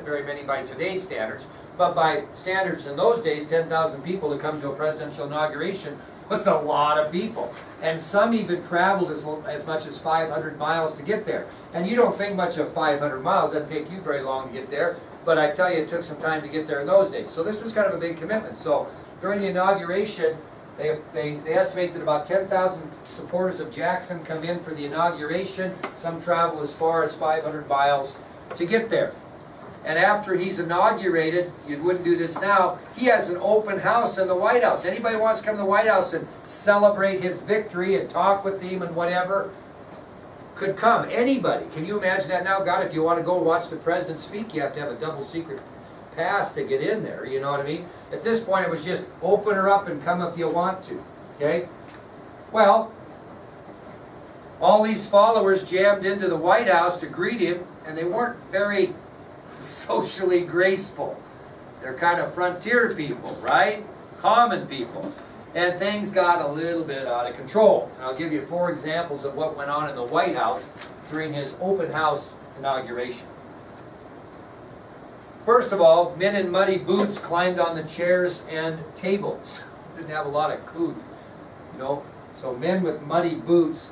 very many by today's standards, but by standards in those days, 10,000 people to come to a presidential inauguration was a lot of people. And some even traveled as much as 500 miles to get there. And you don't think much of 500 miles, it doesn't take you very long to get there, but I tell you it took some time to get there in those days. So this was kind of a big commitment. So during the inauguration, they estimate that about 10,000 supporters of Jackson come in for the inauguration. Some travel as far as 500 miles to get there. And after he's inaugurated, you wouldn't do this now, he has an open house in the White House. Anybody who wants to come to the White House and celebrate his victory and talk with him and whatever, could come. Anybody. Can you imagine that now? God, if you want to go watch the president speak, you have to have a double secret pass to get in there, you know what I mean? At this point it was just open her up and come if you want to, okay? Well, all these followers jammed into the White House to greet him, and they weren't very socially graceful. They're kind of frontier people, right? Common people. And things got a little bit out of control. And I'll give you 4 examples of what went on in the White House during his open house inauguration. First of all, men in muddy boots climbed on the chairs and tables. Didn't have a lot of couth, you know. So men with muddy boots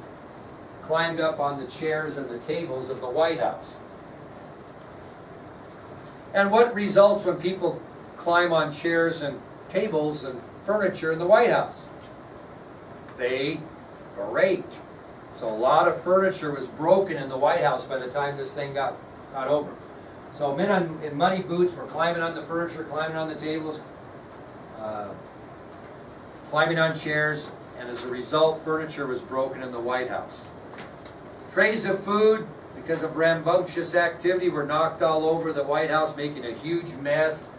climbed up on the chairs and the tables of the White House. And what results when people climb on chairs and tables and furniture in the White House? They break. So a lot of furniture was broken in the White House by the time this thing got over. So men in muddy boots were climbing on the furniture, climbing on the tables, climbing on chairs, and as a result, furniture was broken in the White House. Trays of food, because of rambunctious activity, were knocked all over the White House, making a huge mess.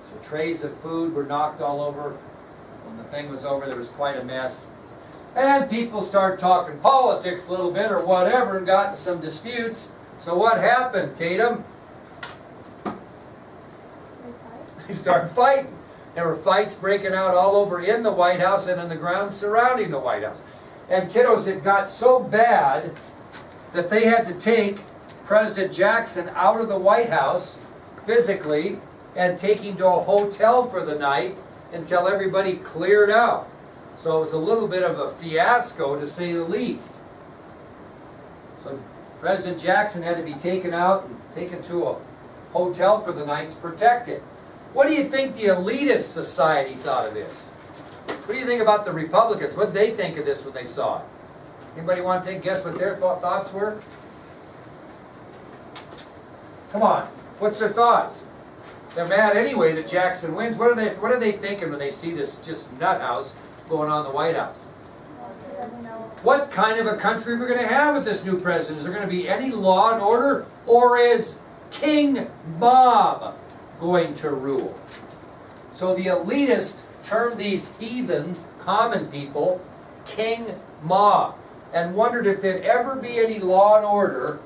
So trays of food were knocked all over. When the thing was over, there was quite a mess. And people started talking politics a little bit or whatever and got into some disputes. So what happened, Tatum? They started fighting. There were fights breaking out all over in the White House and on the grounds surrounding the White House. And kiddos, it got so bad that they had to take President Jackson out of the White House physically and take him to a hotel for the night until everybody cleared out. So it was a little bit of a fiasco, to say the least. So President Jackson had to be taken out and taken to a hotel for the night to protect him. What do you think the elitist society thought of this? What do you think about the Republicans? What did they think of this when they saw it? Anybody want to take a guess what their thoughts were? Come on, what's their thoughts? They're mad anyway that Jackson wins. What are they thinking when they see this just nut house going on in the White House? What kind of a country we're going to have with this new president? Is there going to be any law and order, or is King Bob going to rule? So the elitists termed these heathen, common people, King Mob, and wondered if there'd ever be any law and order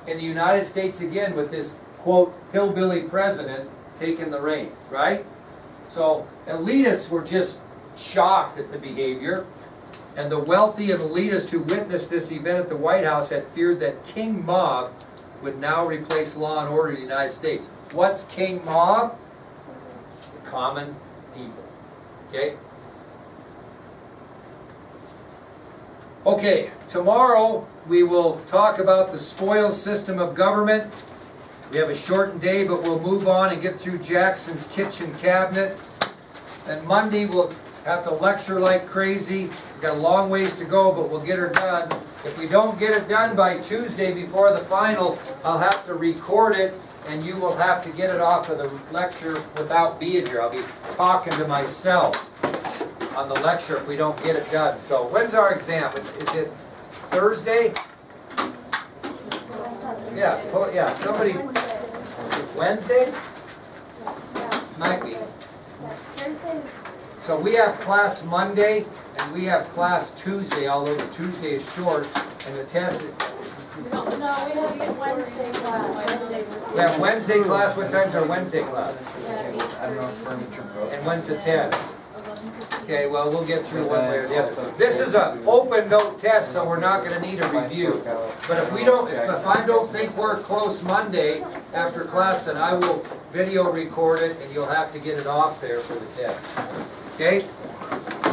in the United States again with this, quote, hillbilly president taking the reins, right? So elitists were just shocked at the behavior, and the wealthy and elitists who witnessed this event at the White House had feared that King Mob would now replace law and order in the United States. What's King Mob? The common people. Okay? Okay, tomorrow we will talk about the spoils system of government. We have a shortened day, but we'll move on and get through Jackson's kitchen cabinet. And Monday we'll have to lecture like crazy. We've got a long ways to go, but we'll get her done. If we don't get it done by Tuesday before the final, I'll have to record it, and you will have to get it off of the lecture without being here. I'll be talking to myself on the lecture if we don't get it done. So when's our exam? Is it Thursday? Yeah, somebody. Is it Wednesday? Might be. So we have class Monday and we have class Tuesday, although the Tuesday is short and the test is... No, we have Wednesday class. We have Wednesday class. What time's our Wednesday class? Yeah, 8:30. And when's the test? 11:15. Okay, well, we'll get through one way or the other. This is an open note test, so we're not gonna need a review. But if we don't, if I don't think we're close Monday after class, then I will video record it and you'll have to get it off there for the test. Okay?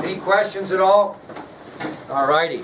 Any questions at all? All righty.